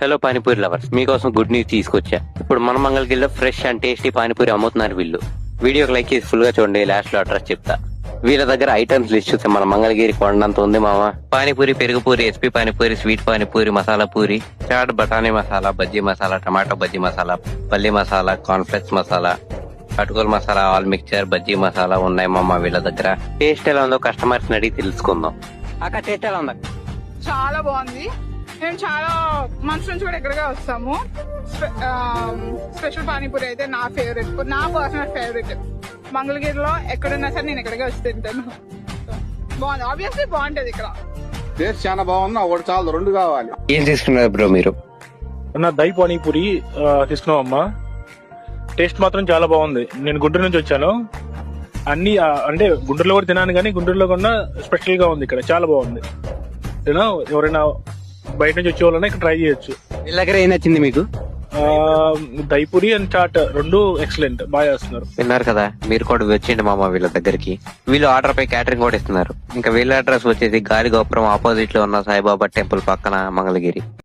Hello panipuri lovers, మీకోసం good news తీసుకొచ్చా. ఇప్పుడు మన మంగళగిరిలో ఫ్రెష్ అండ్ టేస్టీ పానీపూరి అమ్ముతున్నారు వీళ్ళు. వీడియోకి లైక్ చేసి ఫుల్ గా చూడండి, లాస్ట్ లో అడ్రస్ చెప్తా. వీళ్ళ దగ్గర ఐటమ్స్ లిస్ట్ చూస్తే మన మంగళగిరి కొండంత ఉంది మామ. పానీపూరి, పెరుగుపూరి, ఎస్పీ పానీపూరి, స్వీట్ పానీపూరి, మసాలా పూరి, చాట్, బఠానీ మసాలా, బజ్జీ మసాలా, టమాటో బజ్జీ మసాలా, పల్లి మసాలా, కార్న్ఫ్లెక్స్ మసాలా, అటుకుల మసాలా, ఆల్ మిక్చర్, బజ్జీ మసాలా ఉన్నాయి మామ వీళ్ళ దగ్గర. టేస్ట్ ఎలా ఉందో కస్టమర్స్ అడిగి తెలుసుకుందాం. అక్క టేస్ట్ ఎలా ఉందా? చాలా బాగుంది. మేము చాలా మంత్స్ నుంచి కూడా ఇక్కడికే వస్తాము. స్పెషల్ పానీపూరి అయితే నా ఫేవరెట్, నా పర్సనల్ ఫేవరెట్. మంగళగిరిలో ఎక్కడున్నా సరే నేను ఇక్కడికే వచ్చి తింటాను. బాగుంది, ఆబ్వియస్లీ బాగుంటది ఇక్కడ. టేస్ట్ చాలా బాగుంది. ఒకటి చాలు, రెండు కావాలి. ఏం తీసుకున్నారు బ్రో మీరు? నా దహి పానీపూరి తీసుకున్నాం అమ్మా. టేస్ట్ మాత్రం చాలా బాగుంది. నేను గుంటూరు నుంచి వచ్చాను. అన్ని అంటే గుంటూరులో కూడా తినాను, కానీ గుంటూరులో కన్నా స్పెషల్ గా ఉంది ఇక్కడ. చాలా బాగుంది. ఎవరైనా బయట నుంచి వచ్చే వాళ్ళైనా ఇక్కడ ట్రై చేయొచ్చు. వీళ్ళ దగ్గర ఏం నచ్చింది మీకు? దహిపూరి అండ్ చాట్ రెండు ఎక్సలెంట్, బాగా చేస్తున్నారు. విన్నారు కదా, మీరు కూడా వచ్చేయండి మామ వీళ్ళ దగ్గరికి. వీళ్ళు ఆర్డర్ పై క్యాటరింగ్ కూడా ఇస్తున్నారు. ఇంకా వీళ్ళ అడ్రస్ వచ్చేసి గాలి గోపురం ఆపోజిట్ లో ఉన్న సాయిబాబా టెంపుల్ పక్కన మంగళగిరి.